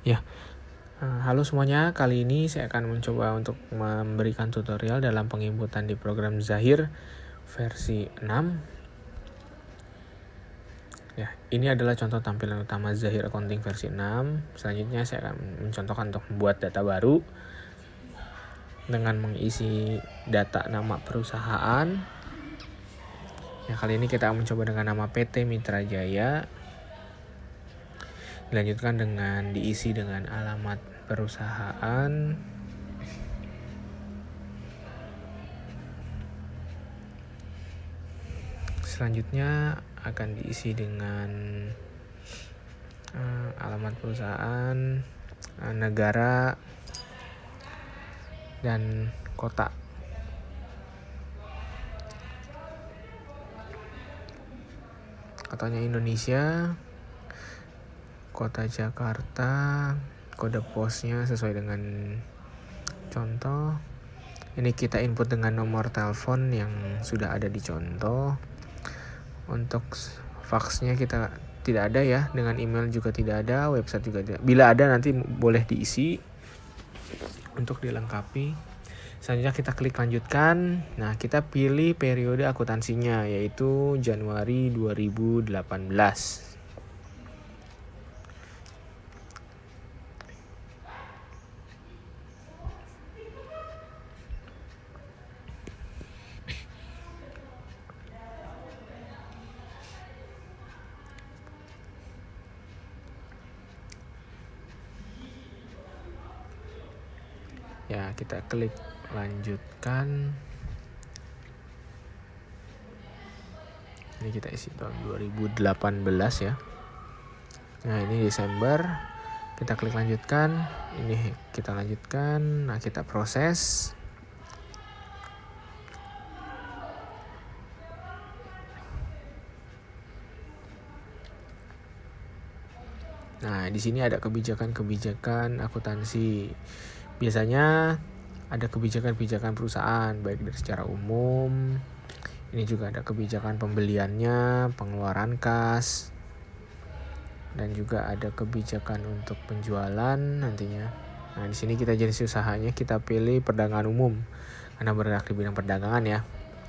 Ya, halo semuanya. Kali ini saya akan mencoba untuk memberikan tutorial dalam penginputan di program Zahir versi 6. Ya, ini adalah contoh tampilan utama Zahir Accounting versi 6. Selanjutnya saya akan mencontohkan untuk membuat data baru dengan mengisi data nama perusahaan. Ya, kali ini kita akan mencoba dengan nama PT Mitra Jaya. Dilanjutkan dengan diisi dengan alamat perusahaan. Selanjutnya akan diisi dengan alamat perusahaan, negara, dan kota. Kotanya Indonesia, kota Jakarta, kode posnya sesuai dengan contoh. Ini kita input dengan nomor telepon yang sudah ada di contoh. Untuk faxnya kita tidak ada ya, dengan email juga tidak ada, website juga tidak. Bila ada nanti boleh diisi untuk dilengkapi. Selanjutnya kita klik lanjutkan. Nah, kita pilih periode akuntansinya yaitu Januari 2018. Ya, kita klik lanjutkan. Ini kita isi tahun 2018 ya. Nah, ini Desember. Kita klik lanjutkan. Ini kita lanjutkan. Nah, kita proses. Nah, di sini ada kebijakan-kebijakan akuntansi. Biasanya ada kebijakan-kebijakan perusahaan baik dari secara umum. Ini juga ada kebijakan pembeliannya, pengeluaran kas, dan juga ada kebijakan untuk penjualan nantinya. Nah, di sini kita jenis usahanya kita pilih perdagangan umum karena bergerak di bidang perdagangan ya.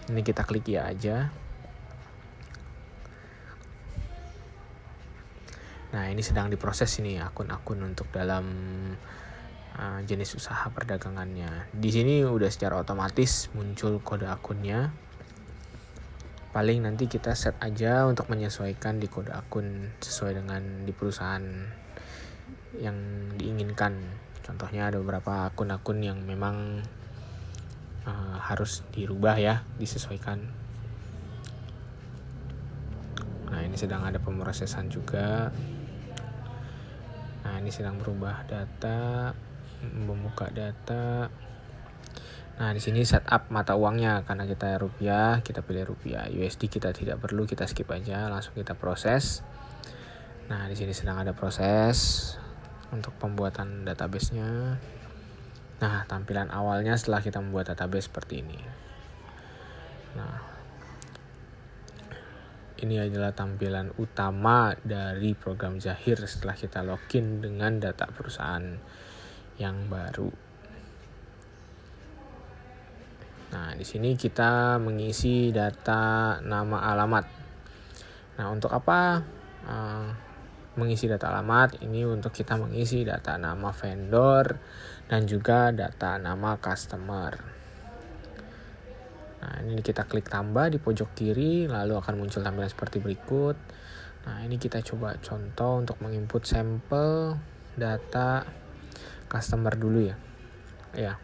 Ini kita klik ya aja. Nah, ini sedang diproses ini akun-akun untuk dalam jenis usaha perdagangannya. Di sini udah secara otomatis muncul kode akunnya. Paling nanti kita set aja untuk menyesuaikan di kode akun sesuai dengan di perusahaan yang diinginkan. Contohnya ada beberapa akun-akun yang memang harus dirubah ya, disesuaikan. Nah, ini sedang ada pemrosesan juga. Nah, ini sedang berubah data, membuka data. Nah, di sini setup mata uangnya karena kita rupiah, kita pilih rupiah. USD kita tidak perlu, kita skip aja, langsung kita proses. Nah, di sini sedang ada proses untuk pembuatan database-nya. Nah, tampilan awalnya setelah kita membuat database seperti ini. Nah, ini adalah tampilan utama dari program Zahir setelah kita login dengan data perusahaan yang baru. Nah, di sini kita mengisi data nama alamat. Nah, untuk apa mengisi data alamat? Ini untuk kita mengisi data nama vendor dan juga data nama customer. Nah, ini kita klik tambah di pojok kiri, lalu akan muncul tampilan seperti berikut. Nah, ini kita coba contoh untuk menginput sampel data customer dulu ya. Ya.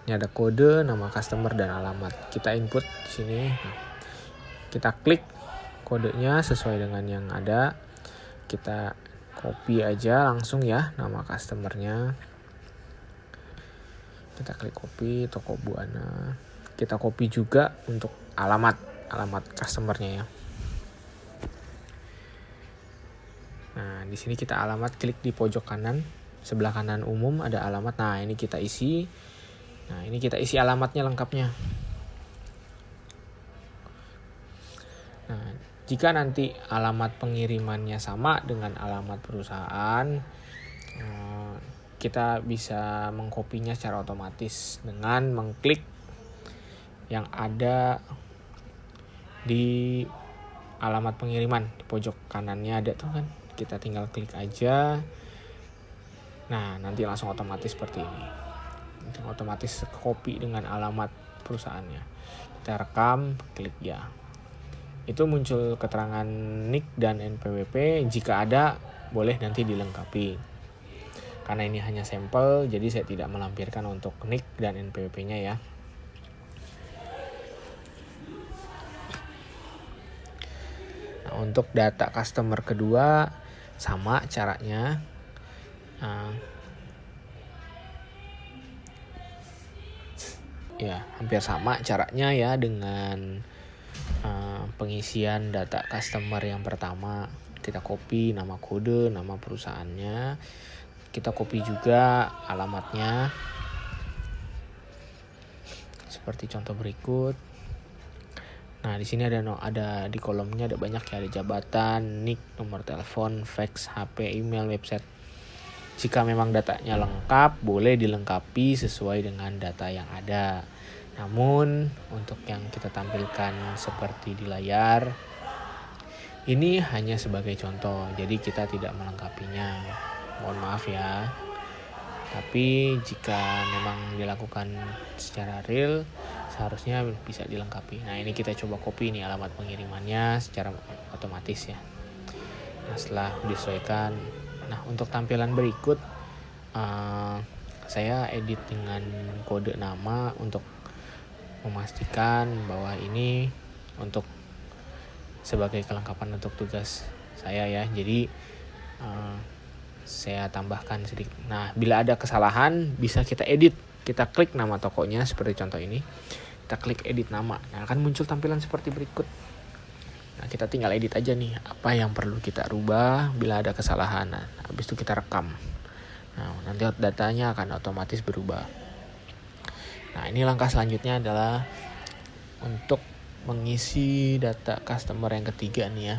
Ini ada kode, nama customer, dan alamat. Kita input di sini. Nah, kita klik kodenya sesuai dengan yang ada. Kita copy aja langsung ya nama customernya. Kita klik copy, toko Buana. Kita copy juga untuk alamat customernya ya. Nah, di sini kita alamat, klik di pojok kanan, sebelah kanan umum ada alamat. Nah, ini kita isi. Nah, ini kita isi alamatnya lengkapnya. Nah, jika nanti alamat pengirimannya sama dengan alamat perusahaan, Kita bisa mengkopinya secara otomatis dengan mengklik yang ada di alamat pengiriman di pojok kanannya ada tuh kan, kita tinggal klik aja. Nah nanti langsung otomatis seperti ini, otomatis copy dengan alamat perusahaannya. Kita rekam, klik ya, itu muncul keterangan NIK dan NPWP. Jika ada boleh nanti dilengkapi. Karena ini hanya sampel, jadi saya tidak melampirkan untuk NIK dan NPWP-nya ya. Nah, untuk data customer kedua sama caranya. Ya, hampir sama caranya ya dengan pengisian data customer yang pertama. Kita copy nama kode, nama perusahaannya. Kita copy juga alamatnya. Seperti contoh berikut. Nah, di sini ada di kolomnya ada banyak ya, ada jabatan, NIK, nomor telepon, fax, HP, email, website. Jika memang datanya lengkap, boleh dilengkapi sesuai dengan data yang ada. Namun, untuk yang kita tampilkan seperti di layar, ini hanya sebagai contoh, jadi kita tidak melengkapinya. Mohon maaf ya. Tapi jika memang dilakukan secara real, seharusnya bisa dilengkapi. Nah, ini kita coba copy nih alamat pengirimannya secara otomatis ya. Nah, setelah disesuaikan, nah untuk tampilan berikut saya edit dengan kode nama untuk memastikan bahwa ini untuk sebagai kelengkapan untuk tugas saya ya. Jadi saya tambahkan sedikit. Nah, bila ada kesalahan bisa kita edit. Kita klik nama tokonya seperti contoh ini. Kita klik edit nama. Nah, akan muncul tampilan seperti berikut. Nah, kita tinggal edit aja nih apa yang perlu kita rubah bila ada kesalahan. Nah, habis itu kita rekam. Nah, nanti datanya akan otomatis berubah. Nah, ini langkah selanjutnya adalah untuk mengisi data customer yang ketiga nih ya.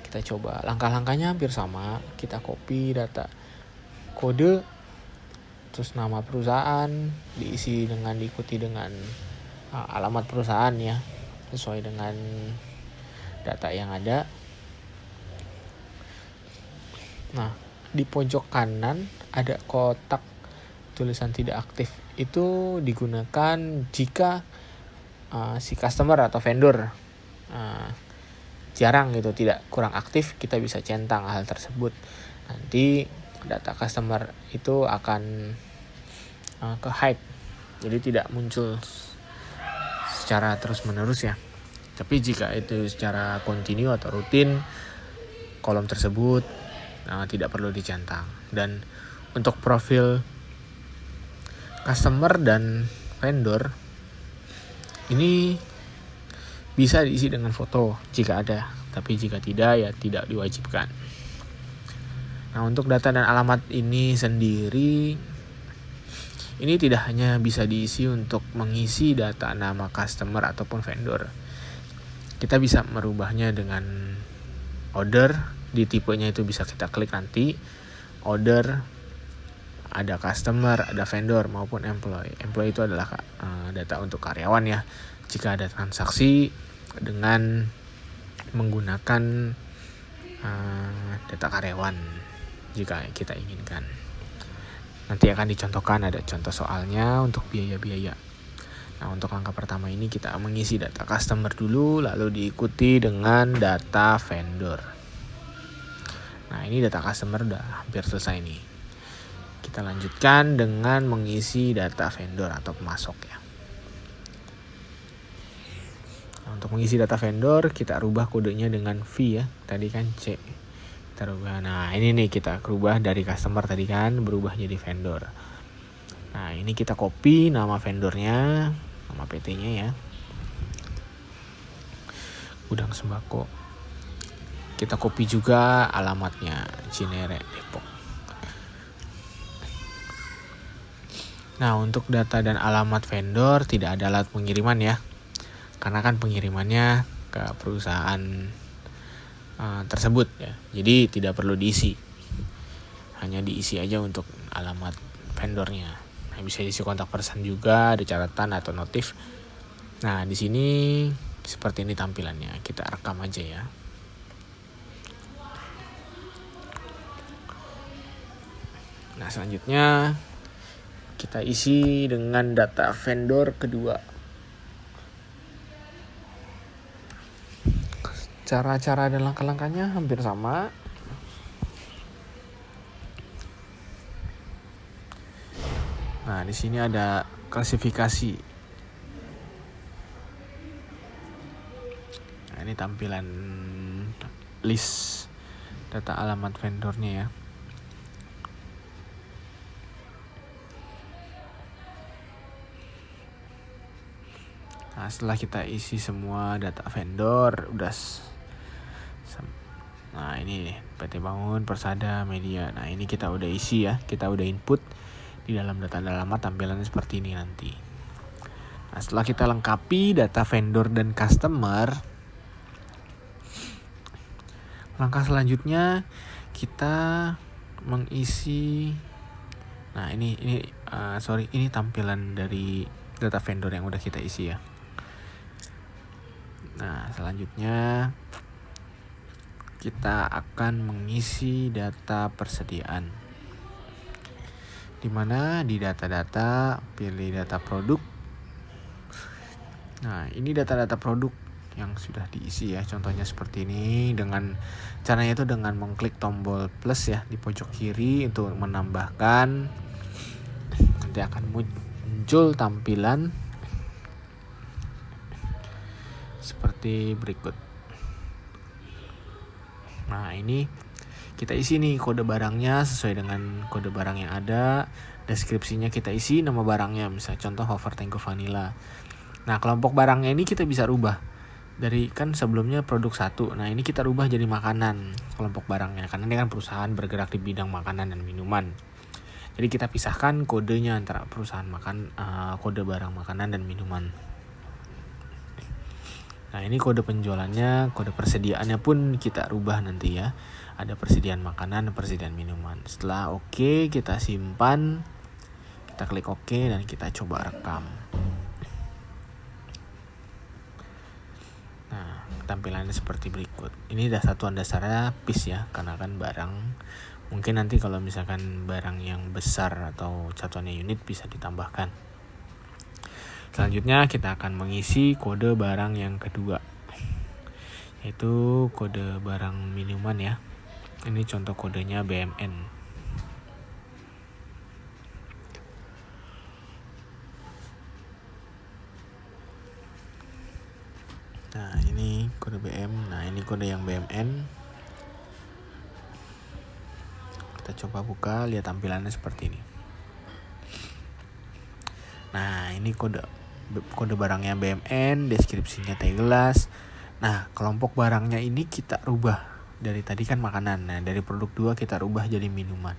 Kita coba, langkah-langkahnya hampir sama. Kita copy data kode, terus nama perusahaan diikuti dengan alamat perusahaan ya, sesuai dengan data yang ada. Nah, di pojok kanan ada kotak tulisan tidak aktif. Itu digunakan jika si customer atau vendor jarang gitu, tidak kurang aktif, kita bisa centang hal tersebut. Nanti data customer itu akan ke hide, jadi tidak muncul secara terus menerus ya. Tapi jika itu secara kontinu atau rutin, kolom tersebut tidak perlu dicentang. Dan untuk profil customer dan vendor ini bisa diisi dengan foto jika ada, tapi jika tidak ya tidak diwajibkan. Nah, untuk data dan alamat ini sendiri, ini tidak hanya bisa diisi untuk mengisi data nama customer ataupun vendor. Kita bisa merubahnya dengan order, di tipenya itu bisa kita klik nanti. Order, ada customer, ada vendor maupun employee. Employee itu adalah data untuk karyawan ya. Jika ada transaksi dengan menggunakan data karyawan jika kita inginkan. Nanti akan dicontohkan, ada contoh soalnya untuk biaya-biaya. Nah, untuk langkah pertama ini kita mengisi data customer dulu, lalu diikuti dengan data vendor. Nah, ini data customer udah hampir selesai nih. Kita lanjutkan dengan mengisi data vendor atau pemasok ya. Nah, untuk mengisi data vendor kita rubah kodenya dengan V ya. Tadi kan C. Kita rubah. Nah, ini nih kita rubah dari customer tadi kan berubah jadi vendor. Nah, ini kita copy nama vendornya, nama PT-nya ya. Gudang Sembako. Kita copy juga alamatnya, Cinere, Depok. Nah, untuk data dan alamat vendor tidak ada alat pengiriman ya. Karena kan pengirimannya ke perusahaan tersebut ya. Jadi tidak perlu diisi. hanya diisi aja untuk alamat vendornya. Nah, bisa diisi kontak person juga, ada catatan atau notif. Nah, di sini seperti ini tampilannya. Kita rekam aja ya. Nah, selanjutnya kita isi dengan data vendor kedua. Cara-cara dan langkah-langkahnya hampir sama. Nah, di sini ada klasifikasi. Nah, ini tampilan list data alamat vendornya ya. Nah, setelah kita isi semua data vendor, nah ini PT Bangun, Persada, Media. Nah, ini kita udah isi ya, kita udah input di dalam data alamat, tampilannya seperti ini nanti. Nah, setelah kita lengkapi data vendor dan customer, langkah selanjutnya kita mengisi. Nah, ini tampilan dari data vendor yang udah kita isi ya. Nah, selanjutnya kita akan mengisi data persediaan. Dimana di data-data pilih data produk. Nah, ini data-data produk yang sudah diisi ya. Contohnya seperti ini. Dengan caranya itu dengan mengklik tombol plus ya di pojok kiri untuk menambahkan. Nanti akan muncul tampilan seperti berikut. Nah, ini kita isi nih kode barangnya sesuai dengan kode barang yang ada. Deskripsinya kita isi nama barangnya, misalnya contoh Hover Tengku Vanilla. Nah, kelompok barangnya ini kita bisa rubah. Dari kan sebelumnya produk 1. Nah, ini kita rubah jadi makanan kelompok barangnya. Karena ini kan perusahaan bergerak di bidang makanan dan minuman. Jadi kita pisahkan kodenya antara perusahaan kode barang makanan dan minuman. Nah, ini kode penjualannya, kode persediaannya pun kita rubah nanti ya. Ada persediaan makanan, persediaan minuman. Setelah oke, kita simpan. Kita klik oke dan kita coba rekam. Nah, tampilannya seperti berikut. Ini satuan dasarnya piece ya, karena kan barang. Mungkin nanti kalau misalkan barang yang besar atau satuannya unit bisa ditambahkan. Selanjutnya kita akan mengisi kode barang yang kedua, yaitu kode barang minuman ya. Ini contoh kodenya BMN. Nah, ini kode BM. Nah, ini kode yang BMN. Kita coba buka, lihat tampilannya seperti ini. Nah, ini kode barangnya BMN, deskripsinya jelas. Nah, kelompok barangnya ini kita rubah. Dari tadi kan makanan. Nah, dari produk 2 kita rubah jadi minuman.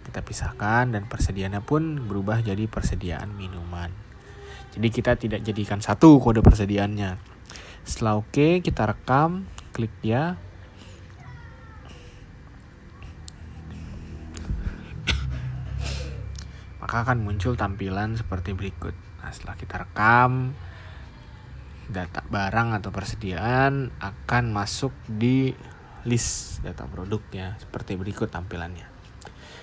Kita pisahkan dan persediaannya pun berubah jadi persediaan minuman. Jadi kita tidak jadikan satu kode persediaannya. Setelah oke, kita rekam, klik ya. Maka akan muncul tampilan seperti berikut. Nah, setelah kita rekam, data barang atau persediaan akan masuk di list data produknya seperti berikut tampilannya.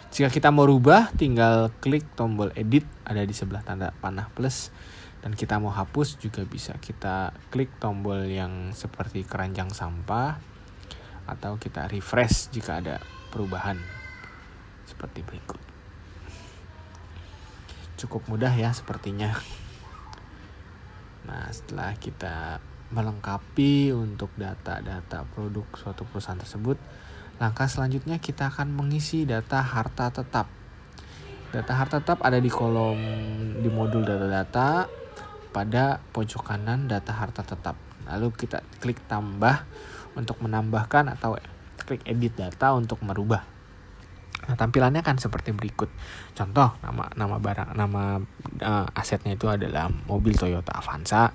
Jika kita mau rubah, tinggal klik tombol edit ada di sebelah tanda panah plus, dan kita mau hapus juga bisa. Kita klik tombol yang seperti keranjang sampah atau kita refresh jika ada perubahan seperti berikut. Cukup mudah ya sepertinya. Nah, setelah kita melengkapi untuk data-data produk suatu perusahaan tersebut, langkah selanjutnya kita akan mengisi data harta tetap. Data harta tetap ada di modul data-data pada pojok kanan data harta tetap. Lalu kita klik tambah untuk menambahkan atau klik edit data untuk merubah. Nah, tampilannya kan seperti berikut. Contoh, nama asetnya itu adalah mobil Toyota Avanza.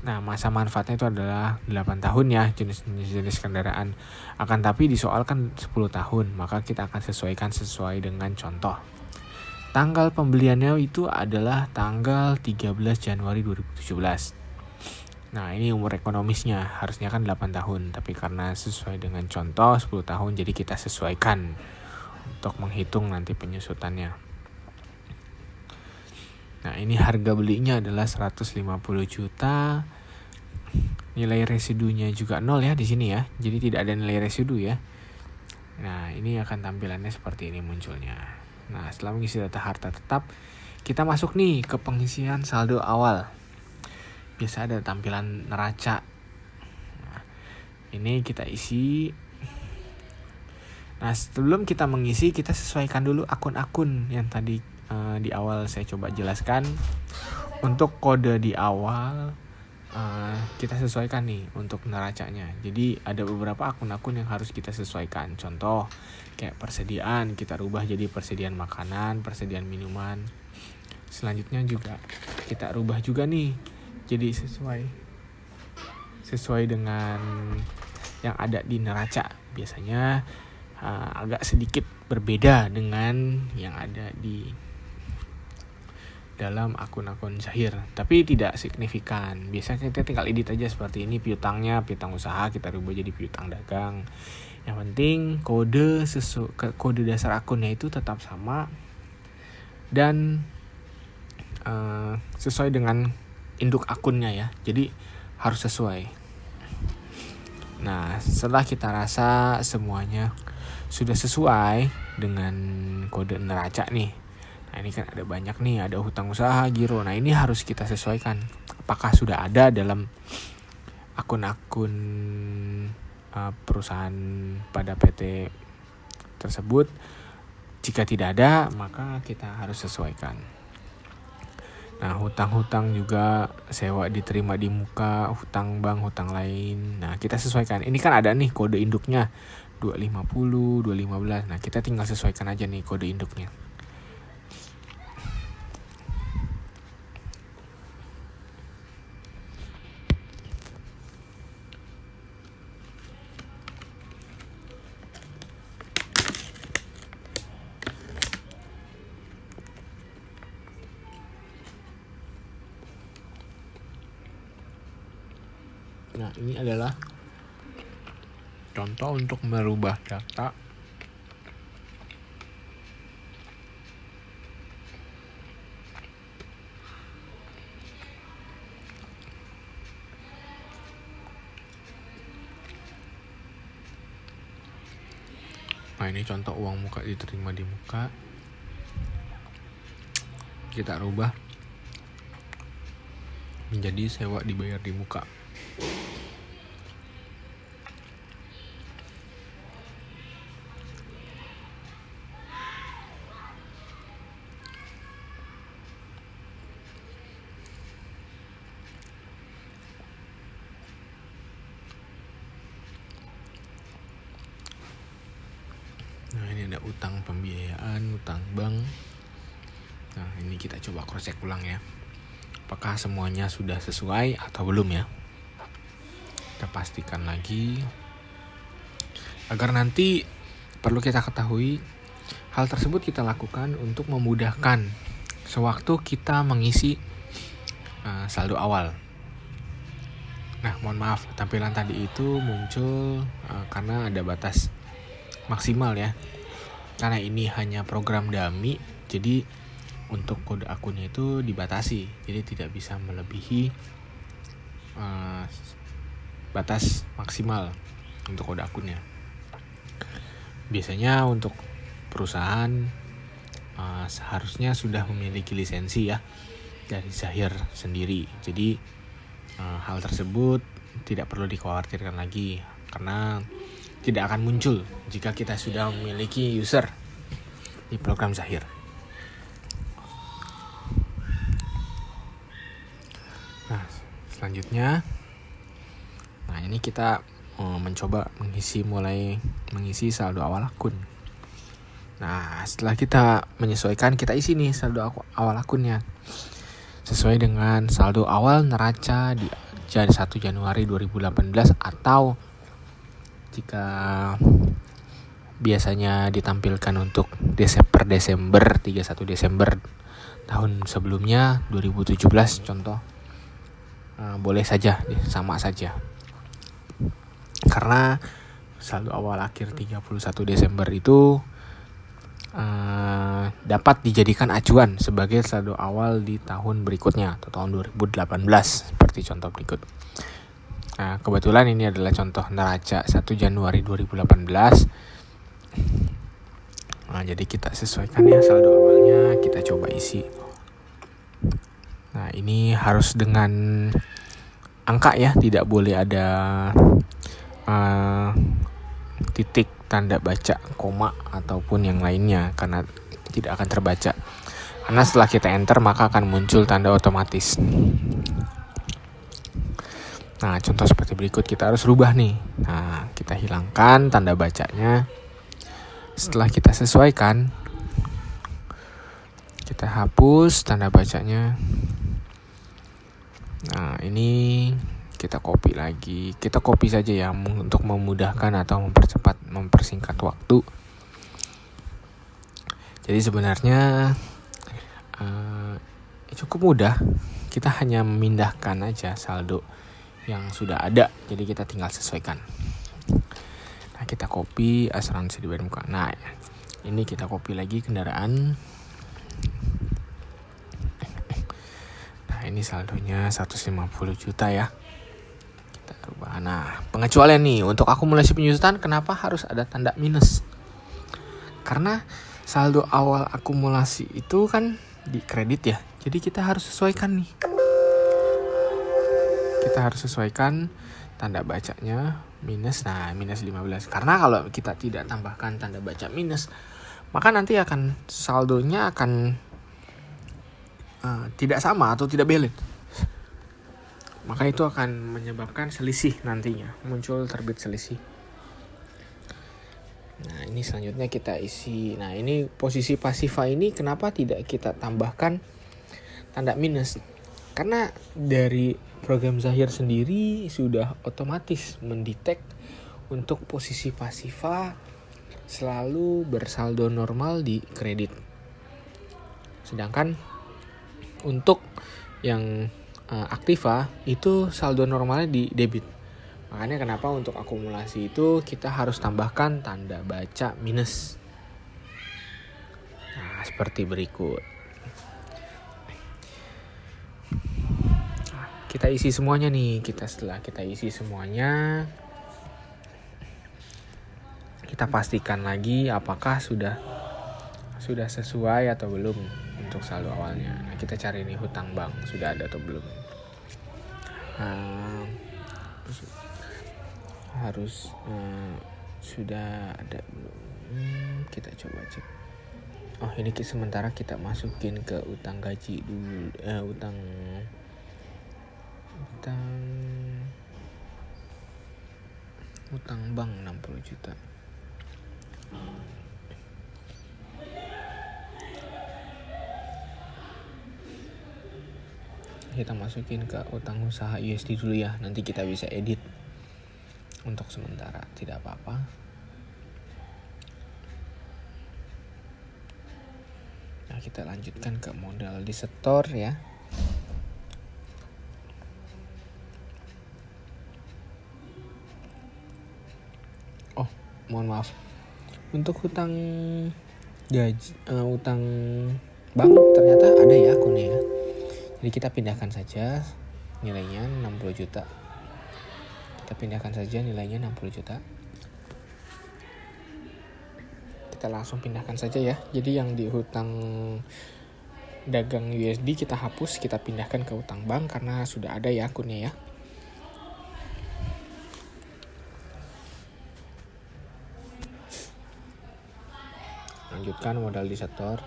Nah, masa manfaatnya itu adalah 8 tahun ya, jenis kendaraan. Akan tapi di soal kan 10 tahun, maka kita akan sesuaikan sesuai dengan contoh. Tanggal pembeliannya itu adalah tanggal 13 Januari 2017. Nah, ini umur ekonomisnya, harusnya kan 8 tahun, tapi karena sesuai dengan contoh 10 tahun, jadi kita sesuaikan untuk menghitung nanti penyusutannya. Nah, ini harga belinya adalah 150 juta. Nilai residunya juga 0 ya di sini ya. Jadi tidak ada nilai residu ya. Nah, ini akan tampilannya seperti ini munculnya. Nah, setelah mengisi data harta tetap, kita masuk nih ke pengisian saldo awal. Biasa ada tampilan neraca. Nah, ini kita isi. Nah, sebelum kita mengisi, kita sesuaikan dulu akun-akun yang tadi di awal saya coba jelaskan. Untuk kode di awal kita sesuaikan nih untuk neracanya. Jadi ada beberapa akun-akun yang harus kita sesuaikan. Contoh kayak persediaan, kita rubah jadi persediaan makanan, persediaan minuman. Selanjutnya juga kita rubah juga nih jadi sesuai dengan yang ada di neraca. Biasanya agak sedikit berbeda dengan yang ada di dalam akun-akun Zahir, tapi tidak signifikan. Biasanya kita tinggal edit aja seperti ini, piutangnya piutang usaha kita rubah jadi piutang dagang. Yang penting kode dasar akunnya itu tetap sama dan sesuai dengan induk akunnya ya. Jadi harus sesuai. Nah, setelah kita rasa semuanya sudah sesuai dengan kode neraca nih. Nah, ini kan ada banyak nih, ada hutang usaha, giro. Nah, ini harus kita sesuaikan. Apakah sudah ada dalam akun-akun perusahaan pada PT tersebut? Jika tidak ada, maka kita harus sesuaikan. Nah, hutang-hutang juga sewa diterima di muka, hutang bank, hutang lain. Nah, kita sesuaikan. Ini kan ada nih kode induknya 250, 215. Nah, kita tinggal sesuaikan aja nih kode induknya. Nah, ini adalah contoh untuk merubah data Nah, ini contoh uang muka diterima di muka. Kita rubah menjadi sewa dibayar di muka. Nah, ini ada utang pembiayaan, utang bank. Nah, ini kita coba cross check ulang ya. Apakah semuanya sudah sesuai atau belum ya? Kita pastikan lagi. Agar nanti perlu kita ketahui, hal tersebut kita lakukan untuk memudahkan sewaktu kita mengisi saldo awal. Nah, mohon maaf, tampilan tadi itu muncul karena ada batas maksimal ya. Karena ini hanya program dummy, jadi untuk kode akunnya itu dibatasi. Jadi tidak bisa melebihi batas maksimal untuk kode akunnya. Biasanya untuk perusahaan seharusnya sudah memiliki lisensi ya dari Zahir sendiri. Jadi hal tersebut tidak perlu dikhawatirkan lagi karena tidak akan muncul jika kita sudah memiliki user di program Zahir. Nah, selanjutnya, ini kita mencoba mulai mengisi saldo awal akun. Nah, setelah kita menyesuaikan, kita isi nih saldo awal akunnya sesuai dengan saldo awal neraca saja 1 Januari 2018, atau jika biasanya ditampilkan untuk Desember 31 Desember tahun sebelumnya 2017 contoh, boleh saja, sama saja. Karena saldo awal akhir 31 Desember itu dapat dijadikan acuan sebagai saldo awal di tahun berikutnya atau tahun 2018 seperti contoh berikut. Nah, kebetulan ini adalah contoh neraca 1 Januari 2018. Nah, jadi kita sesuaikan ya saldo awalnya, kita coba isi. Nah, ini harus dengan angka ya, tidak boleh ada titik, tanda baca, koma, ataupun yang lainnya, karena tidak akan terbaca. Karena setelah kita enter maka akan muncul tanda otomatis. Nah, contoh seperti berikut, kita harus rubah nih. Nah, kita hilangkan tanda bacanya. Setelah kita sesuaikan, kita hapus tanda bacanya. Nah, ini kita copy lagi. Kita copy saja ya untuk memudahkan atau mempersingkat waktu. Jadi sebenarnya cukup mudah. Kita hanya memindahkan aja saldo yang sudah ada. Jadi kita tinggal sesuaikan. Nah, kita copy asuransi di badan muka. Nah, ini kita copy lagi kendaraan. Nah, ini saldonya 150 juta ya. Kita rubah. Nah, pengecualian nih untuk akumulasi penyusutan, kenapa harus ada tanda minus? Karena saldo awal akumulasi itu kan di kredit ya. Jadi kita harus sesuaikan nih. Kita harus sesuaikan tanda bacanya minus. Nah, minus 15. Karena kalau kita tidak tambahkan tanda baca minus, maka nanti akan saldonya akan tidak sama atau tidak valid. Maka itu akan menyebabkan selisih nantinya, muncul terbit selisih. Nah, ini selanjutnya kita isi. Nah, ini posisi pasifa ini kenapa tidak kita tambahkan tanda minus? Karena dari program Zahir sendiri sudah otomatis mendetek untuk posisi pasifa selalu bersaldo normal di kredit. Sedangkan untuk yang aktiva itu saldo normalnya di debit. Makanya kenapa untuk akumulasi itu kita harus tambahkan tanda baca minus. Nah, seperti berikut. Kita isi semuanya nih. Setelah kita isi semuanya, kita pastikan lagi apakah sudah sesuai atau belum untuk saldo awalnya. Nah, kita cari nih hutang bank sudah ada atau belum. Harus sudah ada belum? Kita coba cek. Oh, ini sementara kita masukin ke utang gaji dulu. Utang bank 60 juta. Kita masukin ke utang usaha USD dulu ya. Nanti kita bisa edit. Untuk sementara tidak apa-apa. Nah, kita lanjutkan ke modal di setor ya. Oh, mohon maaf. Untuk utang utang bank ternyata ada ya akunnya ya. Jadi kita pindahkan saja nilainya 60 juta. Kita pindahkan saja nilainya 60 juta. Kita langsung pindahkan saja ya. Jadi yang di hutang dagang USD kita hapus, kita pindahkan ke utang bank karena sudah ada ya akunnya ya. Lanjutkan modal di setor.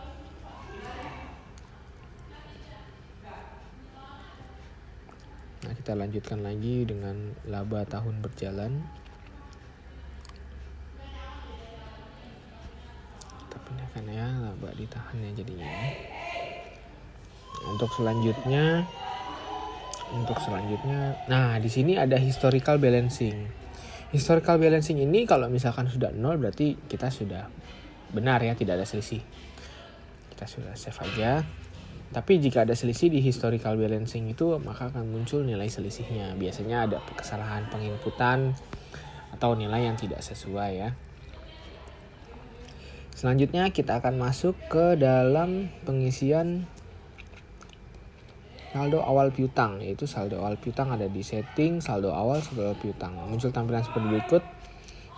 Nah, kita lanjutkan lagi dengan laba tahun berjalan. Kita pindahkan ya, laba ditahan ya jadinya. Untuk selanjutnya Untuk selanjutnya, nah di sini ada historical balancing. Historical balancing ini kalau misalkan sudah 0 berarti kita sudah benar ya, tidak ada selisih. Kita sudah save aja. Tapi jika ada selisih di historical balancing itu, maka akan muncul nilai selisihnya. Biasanya ada kesalahan penginputan atau nilai yang tidak sesuai ya. Selanjutnya kita akan masuk ke dalam pengisian saldo awal piutang, yaitu saldo awal piutang ada di setting, saldo awal, saldo awal piutang. Muncul tampilan seperti berikut.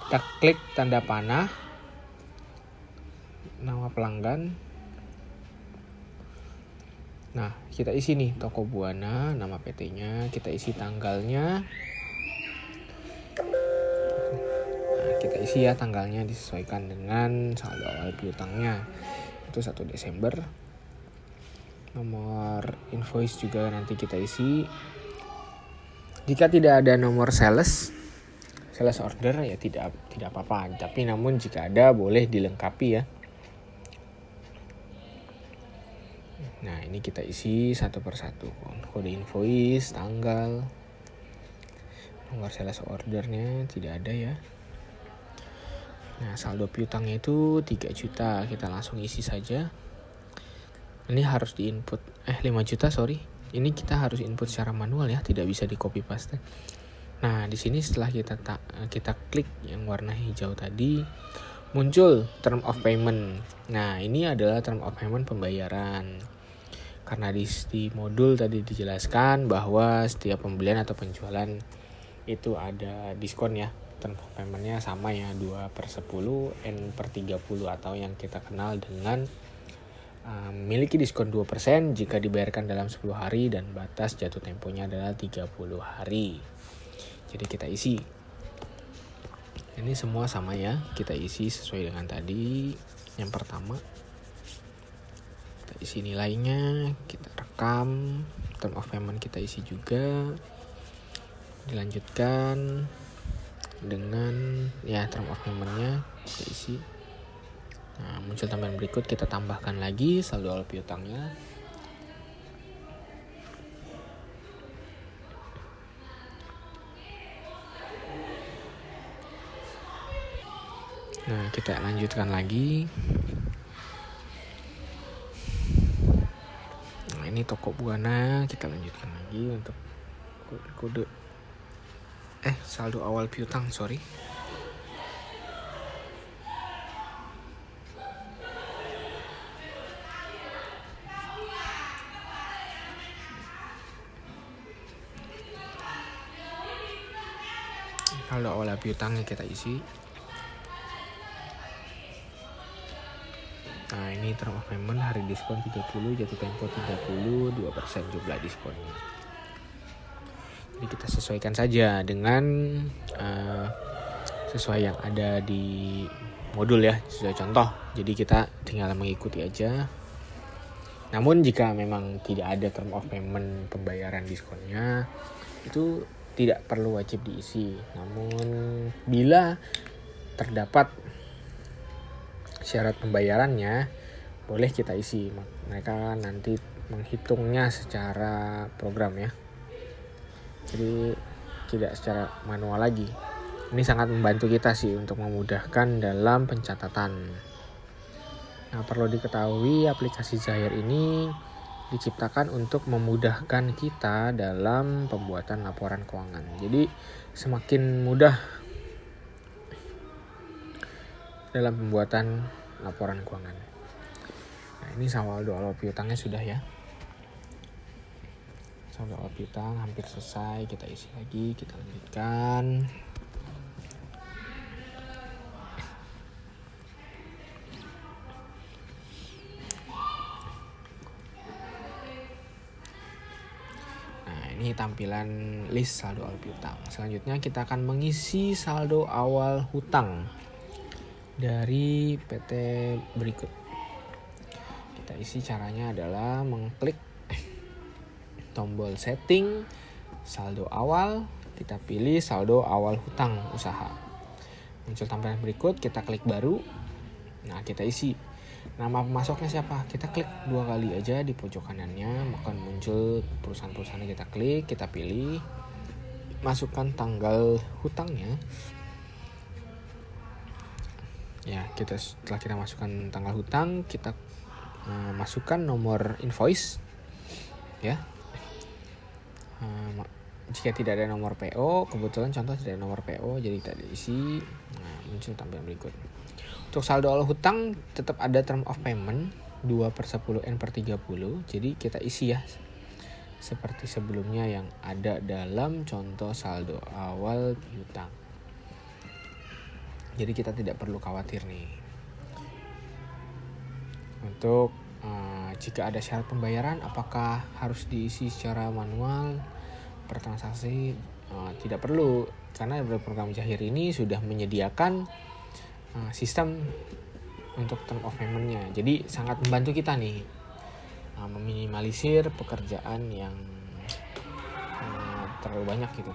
Kita klik tanda panah, nama pelanggan. Nah, kita isi nih toko Buana, nama PT-nya, kita isi tanggalnya. Nah, kita isi ya tanggalnya disesuaikan dengan saldo awal piutangnya. Itu 1 Desember. Nomor invoice juga nanti kita isi. Jika tidak ada nomor sales order ya tidak apa-apa. Tapi namun jika ada boleh dilengkapi ya. Nah ini kita isi satu persatu. Kode invoice, tanggal, nomor sales ordernya tidak ada ya. Nah saldo piutangnya itu 3 juta. Kita langsung isi saja. Ini harus diinput 5 juta sorry. Ini kita harus input secara manual ya, tidak bisa di copy paste. Nah, di sini setelah kita klik yang warna hijau tadi, muncul term of payment. Nah, ini adalah term of payment pembayaran. Karena di modul tadi dijelaskan bahwa setiap pembelian atau penjualan itu ada diskon ya. Term of payment-nya sama ya, 2/10, N/30 atau yang kita kenal dengan memiliki diskon 2% jika dibayarkan dalam 10 hari dan batas jatuh temponya adalah 30 hari. Jadi kita isi. Ini semua sama ya, kita isi sesuai dengan tadi. Yang pertama, kita isi nilainya, kita rekam, term of payment kita isi juga. Dilanjutkan dengan ya term of payment-nya kita isi. Nah, muncul tampilan berikut, kita tambahkan lagi saldo awal piutangnya. Nah, kita lanjutkan lagi. Nah, ini toko Buana, kita lanjutkan lagi untuk kode saldo awal piutang, sorry. Saldo awal piutangnya kita isi. Nah ini term of payment hari diskon 30, jatuh tempo 30, 2% jumlah diskonnya. Jadi kita sesuaikan saja dengan sesuai yang ada di modul ya, sesuai contoh. Jadi kita tinggal mengikuti aja. Namun jika memang tidak ada term of payment pembayaran diskonnya, itu tidak perlu wajib diisi. Namun bila terdapat syarat pembayarannya, boleh kita isi. Mereka nanti menghitungnya secara program ya. Jadi tidak secara manual lagi. Ini sangat membantu kita sih untuk memudahkan dalam pencatatan. Nah, perlu diketahui aplikasi Zahir ini diciptakan untuk memudahkan kita dalam pembuatan laporan keuangan. Jadi semakin mudah dalam pembuatan laporan keuangan. Nah, ini saldo awal piutangnya sudah ya. Saldo awal piutang hampir selesai, kita isi lagi, kita lanjutkan. Ini tampilan list saldo awal piutang. Selanjutnya kita akan mengisi saldo awal hutang dari PT berikut. Kita isi caranya adalah mengklik tombol setting, saldo awal, kita pilih saldo awal hutang usaha. Muncul tampilan berikut, kita klik baru. Nah, kita isi Nama pemasoknya siapa? Kita klik 2 kali aja di pojok kanannya, akan muncul perusahaan-perusahaan yang kita klik, kita pilih, masukkan tanggal hutangnya. Ya, setelah kita masukkan tanggal hutang, kita masukkan nomor invoice, ya. Jika tidak ada nomor PO, kebetulan contoh tidak ada nomor PO, jadi kita isi. Nah, muncul tampilan berikut. Untuk saldo awal hutang tetap ada term of payment 2/10N/30. Jadi kita isi ya seperti sebelumnya yang ada dalam contoh saldo awal hutang. Jadi kita tidak perlu khawatir nih. Untuk jika ada syarat pembayaran, apakah harus diisi secara manual per transaksi? Tidak perlu, karena program Cahir ini sudah menyediakan sistem untuk term of payment-nya. Jadi sangat membantu kita nih meminimalisir pekerjaan yang terlalu banyak gitu.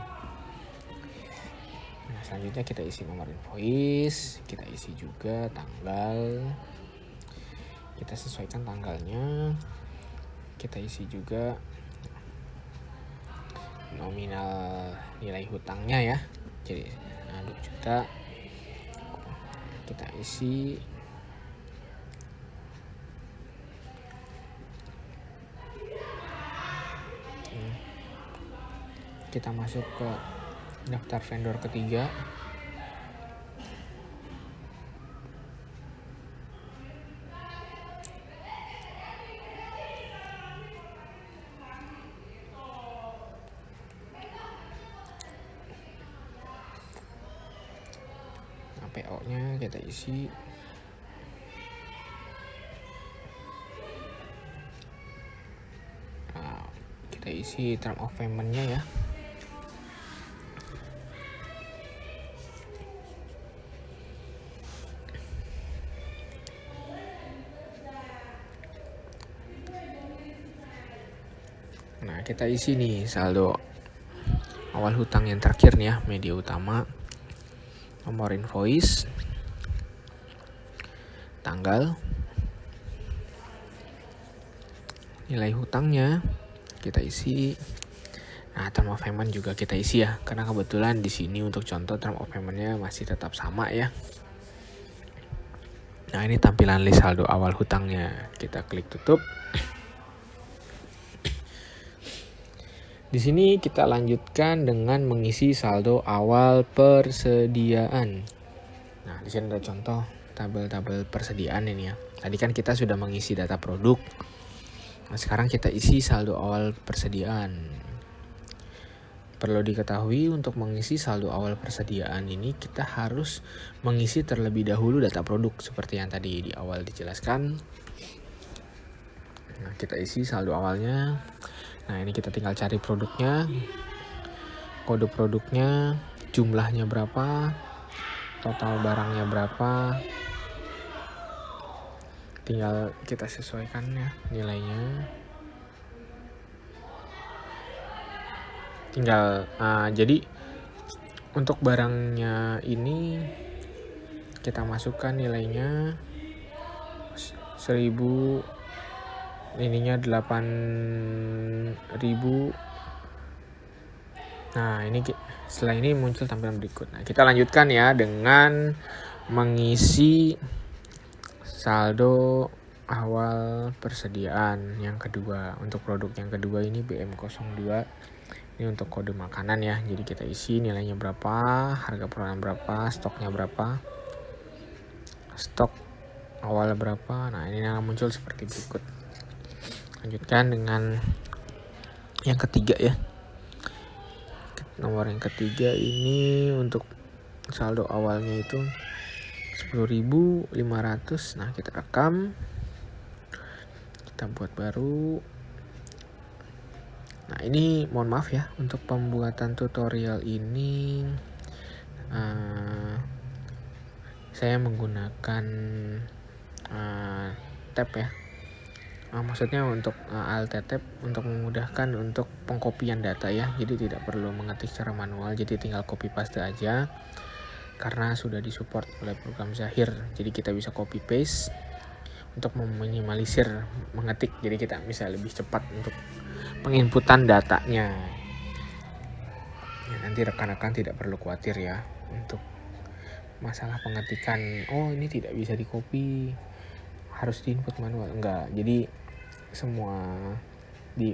Nah, selanjutnya kita isi nomor invoice, kita isi juga tanggal, kita sesuaikan tanggalnya, kita isi juga nominal nilai hutangnya ya, jadi 2 juta, kita isi. Kita masuk ke daftar vendor ketiga. Nah, PO-nya kita isi. Nah, kita isi term of payment-nya ya. Nah, kita isi nih saldo awal hutang yang terakhir nih ya, media utama, nomor invoice, tanggal, nilai hutangnya kita isi. Nah, term of payment juga kita isi ya, karena kebetulan di sini untuk contoh term of payment-nya masih tetap sama ya. Nah, ini tampilan list saldo awal hutangnya. Kita klik tutup. Di sini kita lanjutkan dengan mengisi saldo awal persediaan. Nah, di sini ada contoh tabel-tabel persediaan ini ya. Tadi kan kita sudah mengisi data produk. Nah, sekarang kita isi saldo awal persediaan. Perlu diketahui untuk mengisi saldo awal persediaan ini kita harus mengisi terlebih dahulu data produk seperti yang tadi di awal dijelaskan. Nah, kita isi saldo awalnya. Nah, ini kita tinggal cari produknya, kode produknya, jumlahnya berapa, total barangnya berapa. Tinggal kita sesuaikan ya nilainya. Tinggal jadi untuk barangnya ini kita masukkan nilainya 1000, ininya 8.000. Nah, ini setelah ini muncul tampilan berikut. Nah, kita lanjutkan ya dengan mengisi saldo awal persediaan yang kedua. Untuk produk yang kedua ini BM02. Ini untuk kode makanan ya. Jadi kita isi nilainya berapa, harga perorangan berapa, stoknya berapa, stok awal berapa. Nah, ini yang muncul seperti berikut. Lanjutkan dengan yang ketiga ya. Nomor yang ketiga ini untuk saldo awalnya itu 10.500. Nah, kita rekam, kita buat baru. Nah, ini mohon maaf ya, untuk pembuatan tutorial ini saya menggunakan tab ya. Maksudnya untuk alt tab untuk memudahkan untuk pengkopian data ya. Jadi tidak perlu mengetik secara manual, jadi tinggal copy paste aja karena sudah disupport oleh program Zahir. Jadi kita bisa copy paste untuk meminimalisir mengetik, jadi kita bisa lebih cepat untuk penginputan datanya. Ya, nanti rekan-rekan tidak perlu khawatir ya untuk masalah pengetikan, oh ini tidak bisa di copy, harus diinput manual, enggak. Jadi semua di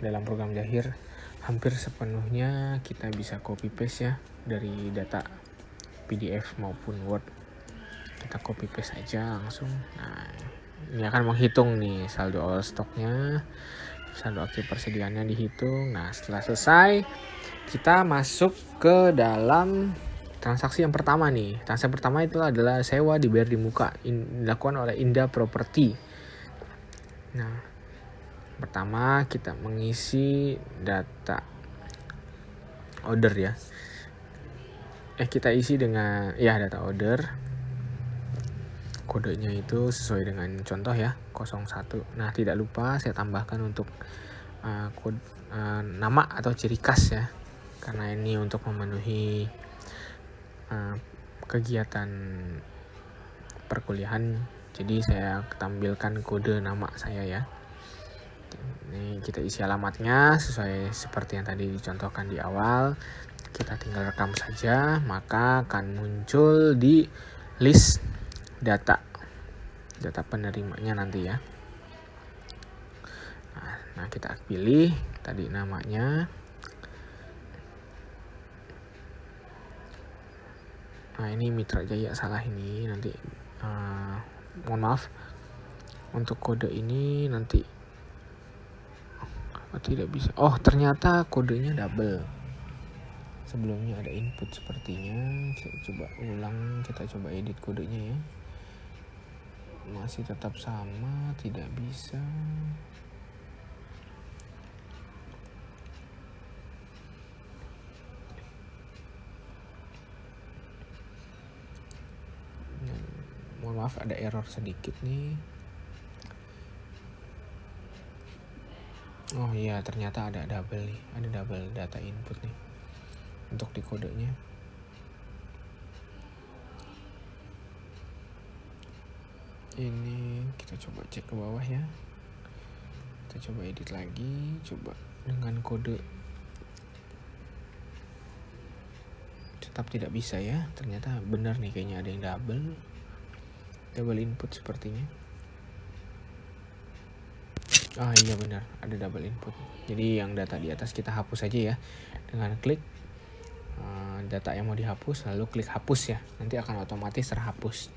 dalam program Jahir hampir sepenuhnya kita bisa copy paste ya, dari data PDF maupun Word, kita copy paste aja langsung. Nah, ini akan menghitung nih saldo awal stoknya, saldo aktif persediaannya dihitung. Nah, setelah selesai kita masuk ke dalam transaksi yang pertama nih. Transaksi pertama itu adalah sewa dibayar di muka, dilakukan oleh Indah Property. Nah, pertama kita mengisi data order ya. Kita isi dengan data order. Kodenya itu sesuai dengan contoh ya, 01. Nah, tidak lupa saya tambahkan untuk nama atau ciri khas ya, karena ini untuk memenuhi kegiatan perkuliahan, jadi saya tampilkan kode nama saya ya. Ini kita isi alamatnya sesuai seperti yang tadi dicontohkan di awal. Kita tinggal rekam saja, maka akan muncul di list data penerimanya nanti ya. Nah, kita pilih tadi namanya. Nah, ini Mitra Jaya salah ini, nanti mohon maaf untuk kode ini nanti tidak bisa. Oh, ternyata kodenya double. Sebelumnya ada input sepertinya. Saya coba ulang, kita coba edit kodenya ya. Masih tetap sama, tidak bisa. Mohon maaf, ada error sedikit nih. Oh iya, ternyata ada double nih, ada double data input nih untuk di kodenya. Ini kita coba cek ke bawah ya. Kita coba edit lagi, coba dengan kode. Tetap tidak bisa ya, ternyata benar nih, kayaknya ada yang double input sepertinya. Iya benar, ada double input. Jadi yang data di atas kita hapus aja ya, dengan klik data yang mau dihapus, lalu klik hapus ya, nanti akan otomatis terhapus.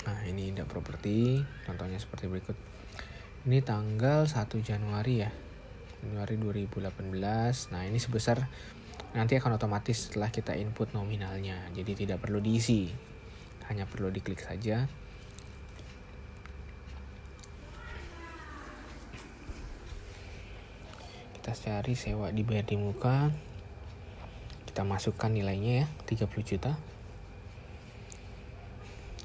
Nah, ini Indah Property, contohnya seperti berikut. Ini tanggal 1 Januari ya, Januari 2018. Nah, ini sebesar, nanti akan otomatis setelah kita input nominalnya, jadi tidak perlu diisi, hanya perlu diklik saja. Kita cari sewa dibayar di muka, kita masukkan nilainya ya, 30 juta.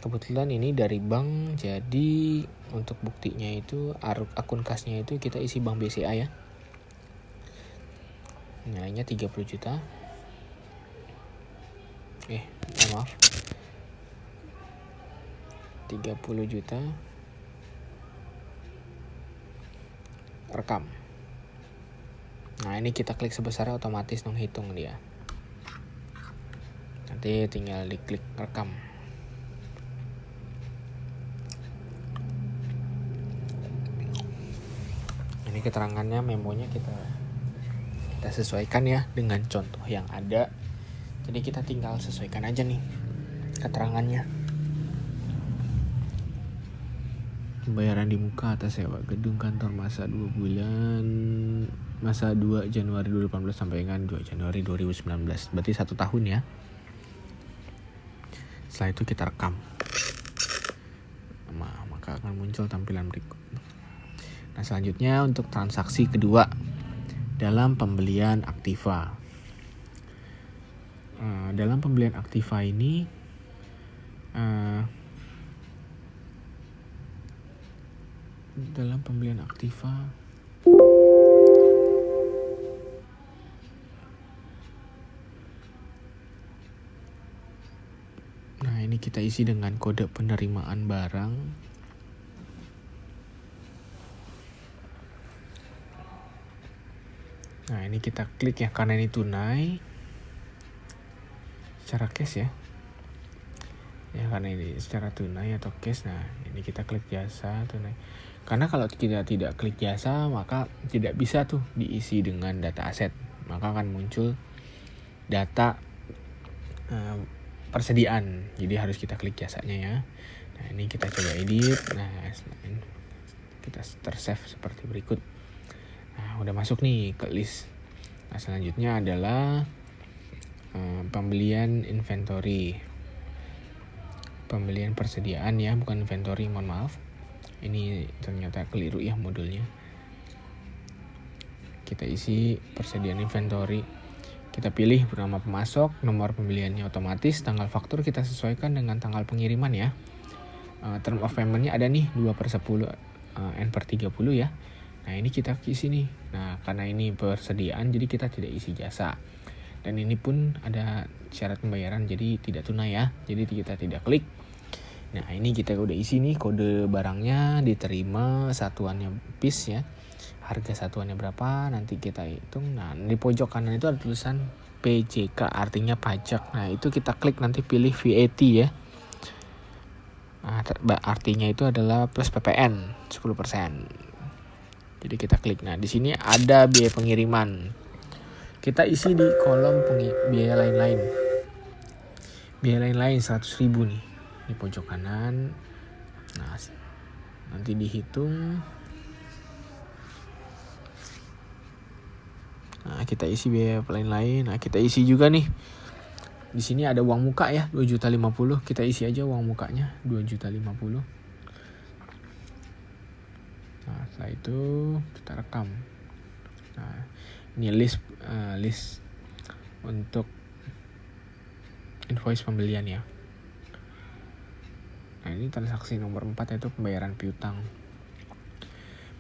Kebetulan ini dari bank, jadi untuk buktinya itu akun kasnya itu kita isi bank BCA ya. Nilainya 30 juta. Maaf, 30 juta. Rekam. Nah, ini kita klik sebesar, otomatis menghitung dia. Nanti tinggal diklik rekam. Ini keterangannya, memonya kita sesuaikan ya dengan contoh yang ada. Jadi kita tinggal sesuaikan aja nih keterangannya. Pembayaran di muka atas sewa gedung kantor masa 2 bulan, masa 2 Januari 2018 sampai dengan 2 Januari 2019. Berarti 1 tahun ya. Setelah itu kita rekam. Maka akan muncul tampilan berikut. Nah, selanjutnya untuk transaksi kedua dalam pembelian Aktiva. Dalam pembelian Aktiva ini Nah, ini kita isi dengan kode penerimaan barang. Nah, ini kita klik ya, karena ini tunai secara cash ya. Ya, karena ini secara tunai atau cash. Nah, ini kita klik jasa tunai. Karena kalau kita tidak klik jasa, maka tidak bisa tuh diisi dengan data aset. Maka akan muncul data persediaan. Jadi harus kita klik jasanya ya. Nah, ini kita coba edit. Nah, kita tersave seperti berikut. Nah, udah masuk nih ke list. Nah, selanjutnya adalah pembelian inventory. Pembelian persediaan ya, bukan inventory, mohon maaf. Ini ternyata keliru ya modulnya. Kita isi persediaan inventory. Kita pilih bernama pemasok, nomor pembeliannya otomatis, tanggal faktur kita sesuaikan dengan tanggal pengiriman ya. Term of payment-nya ada nih 2/10 N/30 ya. Nah, ini kita isi nih. Nah, karena ini persediaan jadi kita tidak isi jasa. Dan ini pun ada syarat pembayaran jadi tidak tunai ya. Jadi kita tidak klik. Nah, ini kita udah isi nih kode barangnya, diterima, satuannya piece ya. Harga satuannya berapa nanti kita hitung. Nah, di pojok kanan itu ada tulisan PJK, artinya pajak. Nah, itu kita klik nanti pilih VAT ya. Nah, artinya itu adalah plus PPN 10%. Jadi kita klik. Nah, di sini ada biaya pengiriman. Kita isi di kolom biaya lain-lain. Biaya lain-lain 100.000 nih di pojok kanan. Nah, nanti dihitung. Nah, kita isi biaya lain-lain. Nah, kita isi juga nih. Di sini ada uang muka ya, 2.050.000. Kita isi aja uang mukanya 2.050.000. Nah, setelah itu kita rekam. Nah, ini list untuk invoice pembelian ya. Nah, ini transaksi nomor 4 yaitu pembayaran piutang.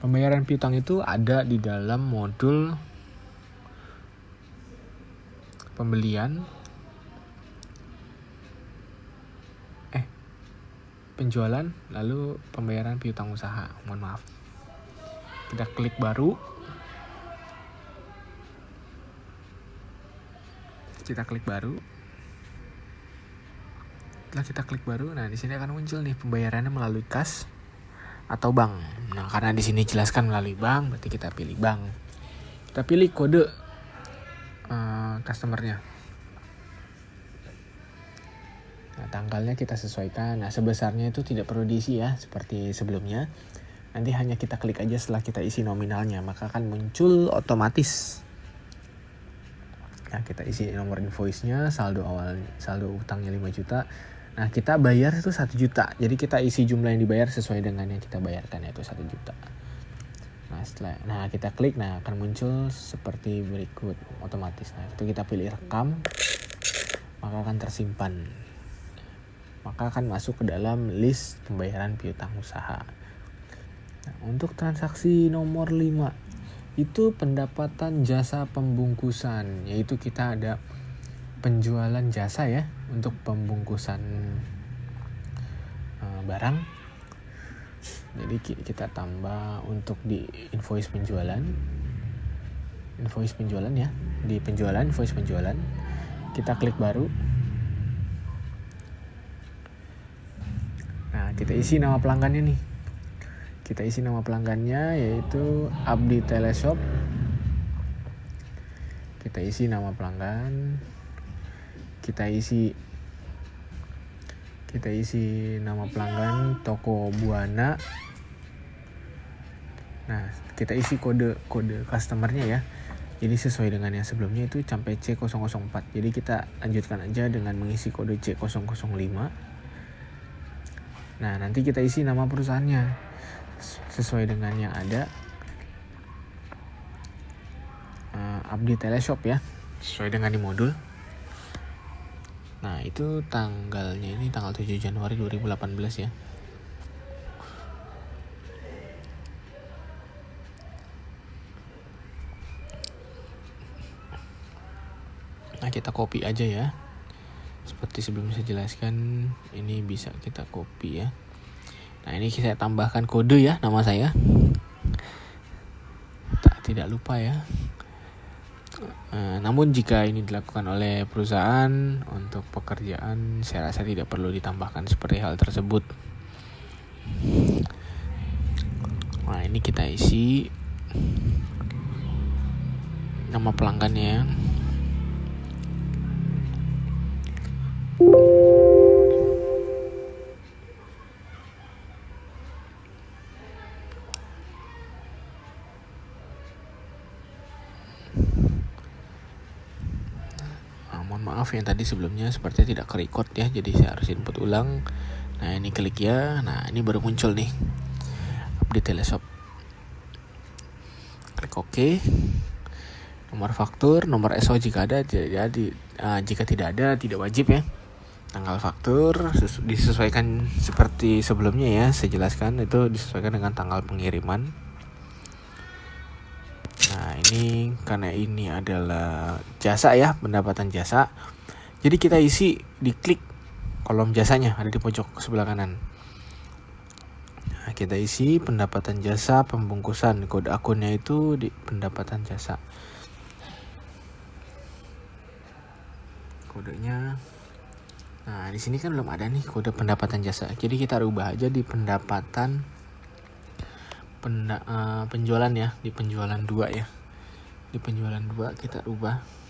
Pembayaran piutang itu ada di dalam modul pembelian penjualan lalu pembayaran piutang usaha. Mohon maaf. Kita klik baru. Setelah kita klik baru, nah di sini akan muncul nih pembayarannya melalui kas atau bank. Nah, karena di sini jelaskan melalui bank, berarti kita pilih bank. Kita pilih kode customernya. Nah, tanggalnya kita sesuaikan. Nah, sebesarnya itu tidak perlu diisi ya, seperti sebelumnya. Nanti hanya kita klik aja setelah kita isi nominalnya, maka akan muncul otomatis. Nah, kita isi nomor invoice-nya, saldo utangnya 5 juta. Nah, kita bayar itu 1 juta. Jadi kita isi jumlah yang dibayar sesuai dengan yang kita bayarkan, yaitu 1 juta. Nah, kita klik, nah akan muncul seperti berikut otomatis. Nah, itu kita pilih rekam, maka akan tersimpan. Maka akan masuk ke dalam list pembayaran piutang usaha. Nah, untuk transaksi nomor 5 itu pendapatan jasa pembungkusan, yaitu kita ada penjualan jasa ya untuk pembungkusan barang. Jadi kita tambah untuk di invoice penjualan ya, di penjualan invoice penjualan kita klik baru. Nah, kita isi nama pelanggannya nih. Kita isi nama pelanggannya yaitu Abdi Teleshop. Kita isi nama pelanggan. Kita isi nama pelanggan Toko Buana. Nah, kita isi kode customernya ya. Jadi sesuai dengan yang sebelumnya itu sampai C004. Jadi kita lanjutkan aja dengan mengisi kode C005. Nah, nanti kita isi nama perusahaannya sesuai dengan yang ada. Abdi Teleshop ya, sesuai dengan di modul. Nah, itu tanggalnya ini tanggal 7 Januari 2018 ya. Nah, kita copy aja ya Seperti sebelum saya jelaskan, ini bisa kita copy ya. Nah, ini saya tambahkan kode ya, nama saya. Tidak lupa ya. Namun jika ini dilakukan oleh perusahaan untuk pekerjaan, saya rasa tidak perlu ditambahkan seperti hal tersebut. Nah, ini kita isi nama pelanggannya. Mohon maaf yang tadi sebelumnya sepertinya tidak ke-record ya, jadi saya harus input ulang. Nah, ini klik ya. Nah, ini baru muncul nih update teleshop. Klik OK. Nomor faktur, nomor SO jika ada, jika tidak ada tidak wajib ya. Tanggal faktur disesuaikan seperti sebelumnya ya, saya jelaskan itu disesuaikan dengan tanggal pengiriman. Nah, ini karena ini adalah jasa ya, pendapatan jasa. Jadi kita isi, diklik kolom jasanya ada di pojok sebelah kanan. Nah, kita isi pendapatan jasa pembungkusan, kode akunnya itu di pendapatan jasa. Kodenya. Nah, di sini kan belum ada nih kode pendapatan jasa. Jadi kita rubah aja di pendapatan penjualan ya, di penjualan 2 ya. Di penjualan 2 kita rubah.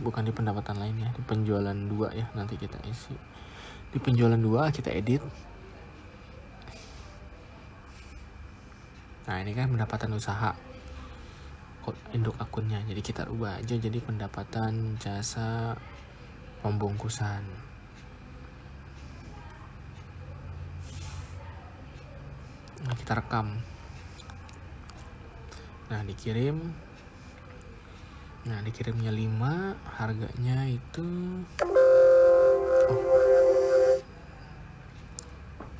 Bukan di pendapatan lainnya, di penjualan 2 ya, nanti kita isi. Di penjualan 2 kita edit. Nah, ini kan pendapatan usaha, induk akunnya, jadi kita rubah aja jadi pendapatan jasa pembungkusan. Nah, kita rekam. Nah, dikirim. Nah, dikirimnya 5, harganya itu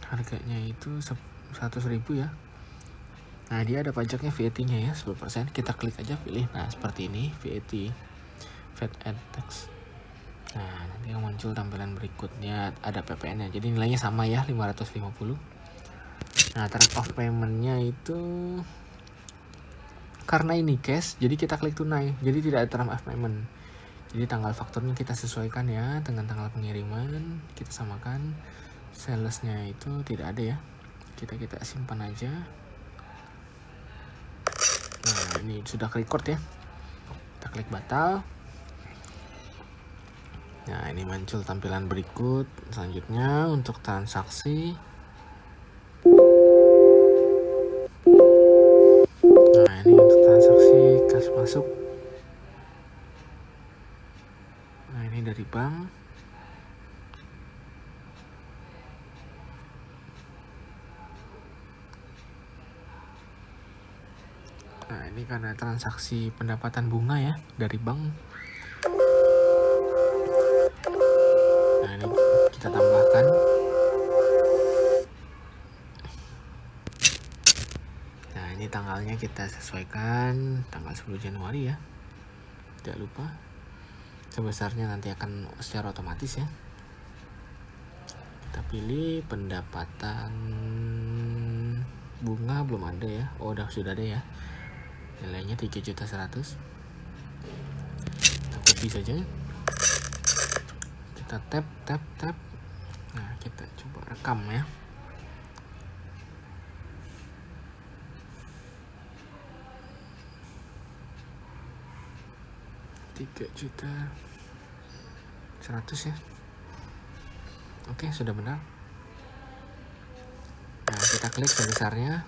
harganya itu 100.000 ya. Nah, dia ada pajaknya VAT-nya ya 10%. Kita klik aja pilih. Nah, seperti ini VAT and tax. Nah, nanti muncul tampilan berikutnya, ada PPN-nya. Jadi nilainya sama ya, 550. Nah, term of payment-nya itu karena ini cash, jadi kita klik tunai. Jadi tidak ada term of payment. Jadi tanggal fakturnya kita sesuaikan ya dengan tanggal pengiriman, kita samakan. Sales-nya itu tidak ada ya. Kita simpan aja. Nah, ini sudah record ya. Kita klik batal. Nah, ini muncul tampilan berikut. Selanjutnya untuk transaksi. Nah, ini untuk transaksi kas masuk. Nah, ini dari bank. Nah, ini karena transaksi pendapatan bunga ya dari bank. Nah, ini kita tambahkan. Nah, ini tanggalnya kita sesuaikan tanggal 10 Januari ya. Tidak lupa. Sebesarnya nanti akan secara otomatis ya. Kita pilih pendapatan bunga, belum ada ya. Oh, sudah ada ya. Nilainya 3.100.000. Kita copy saja. Kita tap. Nah, kita coba rekam ya. $3.100.000 ya. Oke, sudah benar. Nah, kita klik sebesarnya,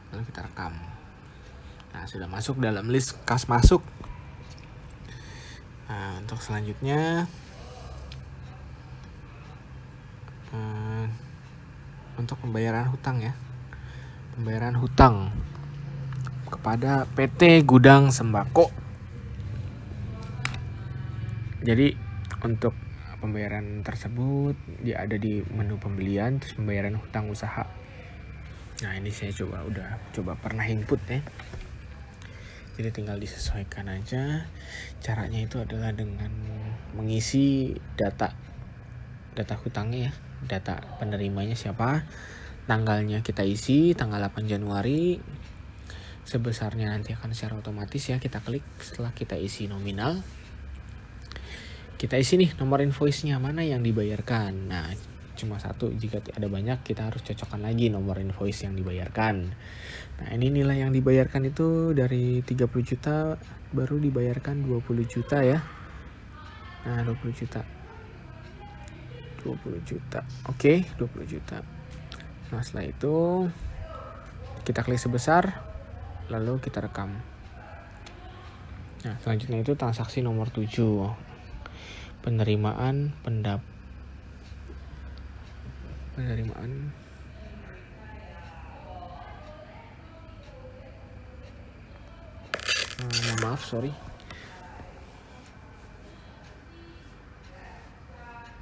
lalu kita rekam. Nah, sudah masuk dalam list kas masuk. Nah, untuk selanjutnya untuk pembayaran hutang ya. Pembayaran hutang kepada PT Gudang Sembako. Jadi untuk pembayaran tersebut dia ada di menu pembelian, terus pembayaran hutang usaha. Nah, ini saya coba pernah input ya. Jadi tinggal disesuaikan aja. Caranya itu adalah dengan mengisi data hutangnya ya, data penerimanya siapa, tanggalnya kita isi tanggal 8 Januari, sebesarnya nanti akan secara otomatis ya kita klik. Setelah kita isi nominal, kita isi nih nomor invoice-nya mana yang dibayarkan. Nah cuma satu, jika ada banyak kita harus cocokkan lagi nomor invoice yang dibayarkan. Nah ini nilai yang dibayarkan itu dari 30 juta baru dibayarkan 20 juta ya. Nah 20 juta oke, 20 juta. Nah setelah itu kita klik sebesar, lalu kita rekam. Nah selanjutnya itu transaksi nomor 7, penerimaan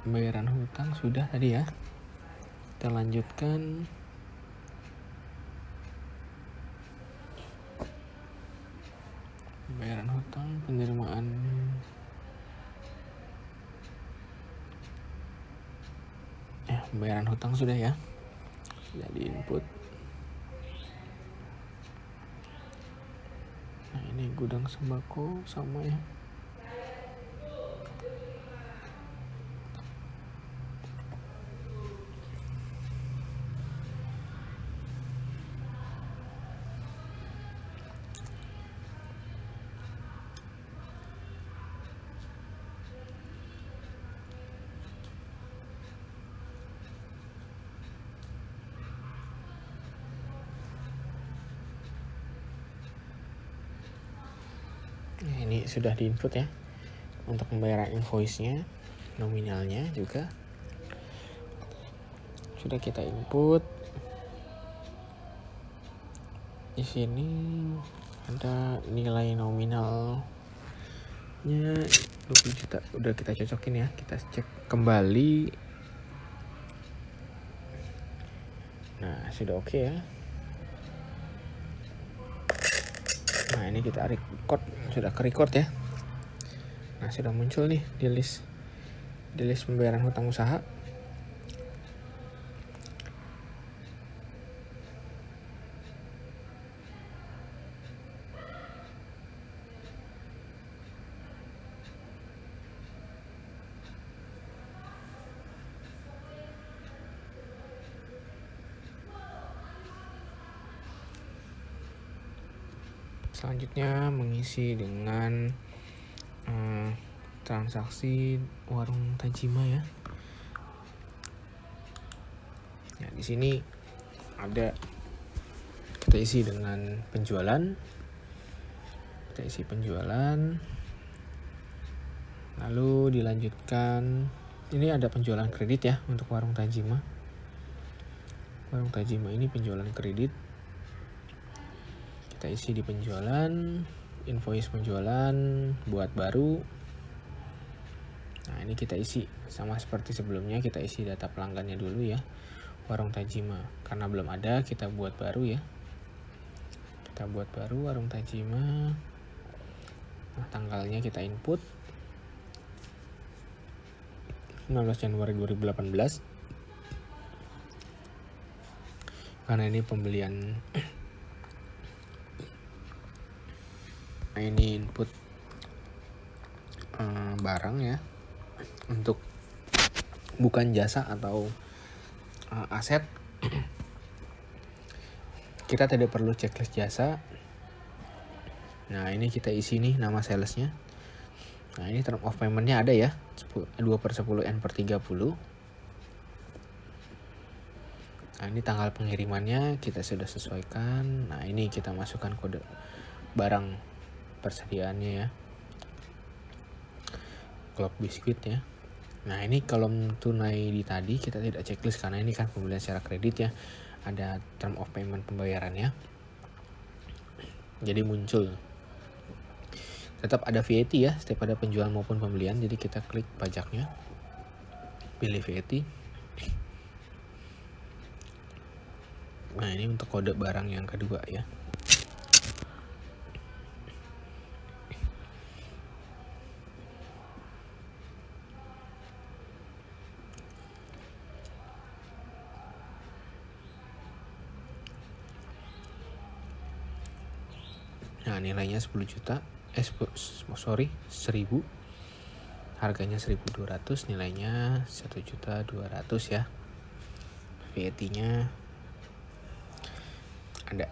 pembayaran hutang sudah tadi ya. Kita lanjutkan. Pembayaran hutang, penerimaan pembayaran hutang sudah ya, sudah di input. Nah ini gudang sembako sama ya. Nah, ini sudah diinput ya untuk pembayaran invoice-nya, nominalnya juga sudah kita input. Di sini ada nilai nominalnya 20 juta. Udah kita cocokin ya, kita cek kembali. Nah sudah oke ya. Nah ini kita record, sudah ke record ya. Nah sudah muncul nih di list pembayaran hutang usaha. Selanjutnya mengisi dengan transaksi warung Tajima ya. Nah di sini ada, kita isi dengan penjualan. Kita isi penjualan. Lalu dilanjutkan. Ini ada penjualan kredit ya untuk warung Tajima. Warung Tajima ini penjualan kredit. Kita isi di penjualan, invoice penjualan buat baru. Nah ini kita isi sama seperti sebelumnya, kita isi data pelanggannya dulu ya, warung Tajima. Karena belum ada, kita buat baru ya. Kita buat baru warung Tajima. Nah tanggalnya kita input 19 Januari 2018. Karena ini pembelian. Nah ini input barang ya, untuk bukan jasa atau aset. Kita tidak perlu checklist jasa. Nah ini kita isi nih nama salesnya. Nah ini term of paymentnya ada ya, 2/10 N/30. Nah ini tanggal pengirimannya kita sudah sesuaikan. Nah ini kita masukkan kode barang persediaannya ya, Clock biskuit ya. Nah ini kalau tunai di tadi kita tidak checklist karena ini kan pembelian secara kredit ya, ada term of payment pembayarannya, jadi muncul. Tetap ada VAT ya setiap ada penjualan maupun pembelian, jadi kita klik pajaknya, pilih VAT. Nah ini untuk kode barang yang kedua ya. Nah, nilainya 10 juta. 1000. Harganya 1.200, nilainya 1.200.000 ya. VAT-nya ada.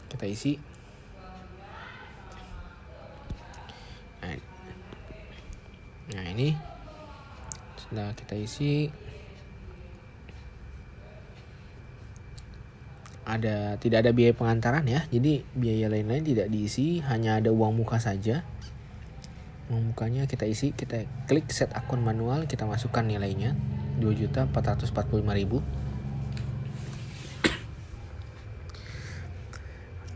Kita isi. Nah, ini sudah kita isi. Tidak ada biaya pengantaran ya. Jadi biaya lain-lain tidak diisi, hanya ada uang muka saja. Uang mukanya kita isi, kita klik set akun manual, kita masukkan nilainya 2.445.000.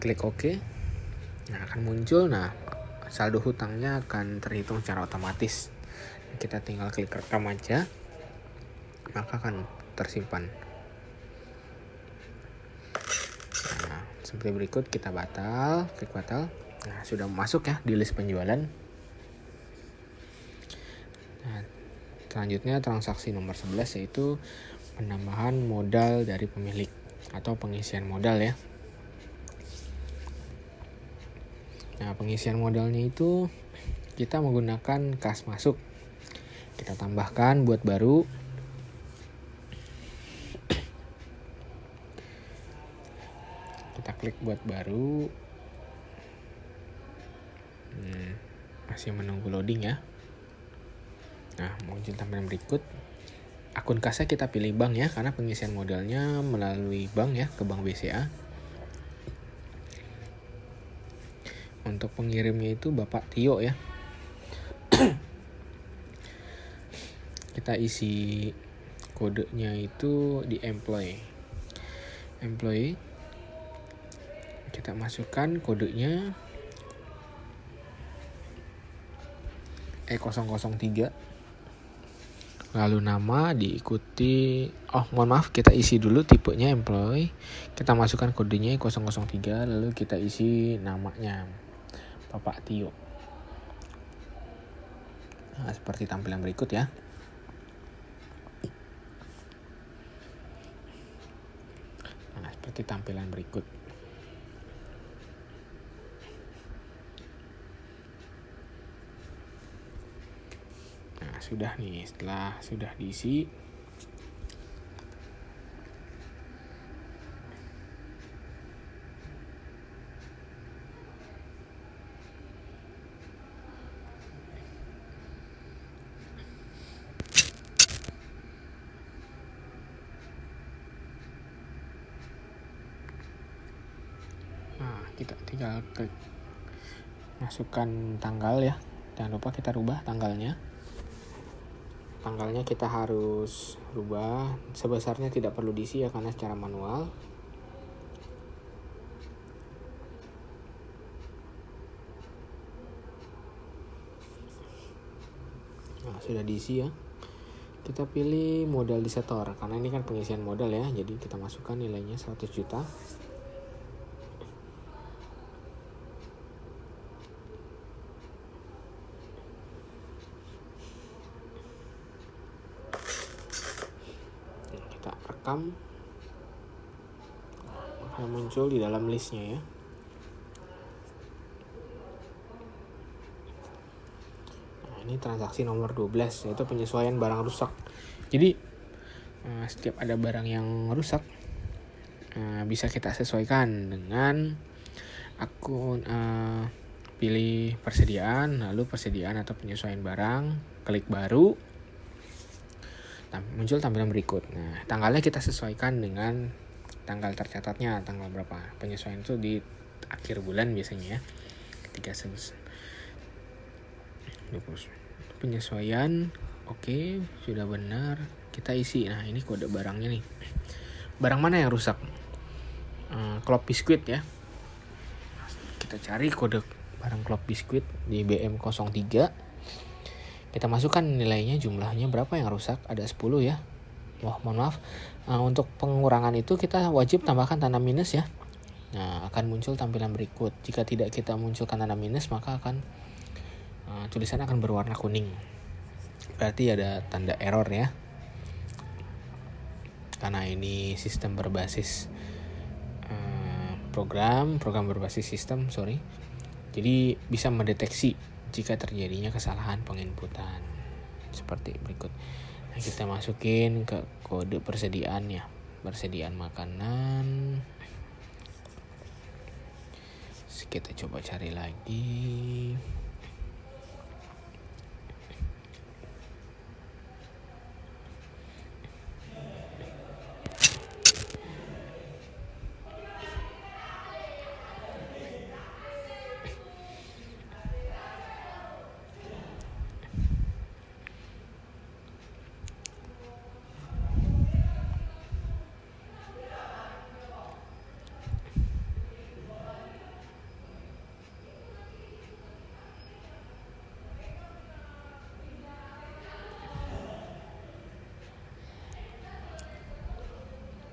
Klik OK. Nah, akan muncul. Nah, saldo hutangnya akan terhitung secara otomatis. Kita tinggal klik rekam aja, maka akan tersimpan. Nah, seperti berikut, kita klik batal. Nah, sudah masuk ya di list penjualan. Nah, selanjutnya transaksi nomor 11 yaitu penambahan modal dari pemilik atau pengisian modal ya. Nah, pengisian modalnya itu kita menggunakan kas masuk. Kita tambahkan buat baru. Kita klik buat baru. Masih menunggu loading ya. Nah, muncul tampilan berikut. Akun kasnya kita pilih bank ya, karena pengisian modalnya melalui bank ya, ke Bank BCA. Untuk pengirimnya itu Bapak Tio ya. Kita isi kodenya itu di employee. Kita masukkan kodenya E003. Lalu nama diikuti, kita isi dulu tipenya employee. Kita masukkan kodenya E003, lalu kita isi namanya Bapak Tio. Nah, seperti tampilan berikut ya. Nah, seperti tampilan berikut. Nah, sudah nih, setelah sudah diisi. Nah, kita tinggal klik masukkan tanggal ya. Jangan lupa kita rubah tanggalnya. Tanggalnya kita harus rubah, sebesarnya tidak perlu diisi ya karena secara manual. Nah, sudah diisi ya. Kita pilih modal disetor karena ini kan pengisian modal ya. Jadi kita masukkan nilainya 100 juta. Kita rekam. Akan muncul di dalam listnya ya. Ini transaksi nomor 12 yaitu penyesuaian barang rusak. Jadi setiap ada barang yang rusak bisa kita sesuaikan dengan akun, pilih persediaan, lalu persediaan atau penyesuaian barang, klik baru. Muncul tampilan berikut. Nah, tanggalnya kita sesuaikan dengan tanggal tercatatnya, tanggal berapa. Penyesuaian itu di akhir bulan biasanya ya. 3 penyesuaian oke, sudah benar, kita isi. Nah, ini kode barangnya nih. Barang mana yang rusak? Klop biskuit ya. Kita cari kode barang klop biskuit di BM03. Kita masukkan nilainya, jumlahnya berapa yang rusak, ada 10 ya. Mohon maaf. Untuk pengurangan itu kita wajib tambahkan tanda minus ya. Nah, akan muncul tampilan berikut. Jika tidak kita munculkan tanda minus, maka akan tulisan akan berwarna kuning. Berarti ada tanda error ya. Karena ini sistem berbasis program berbasis sistem, jadi bisa mendeteksi jika terjadinya kesalahan penginputan seperti berikut. Nah, kita masukin ke kode persediaan makanan. Kita coba cari lagi.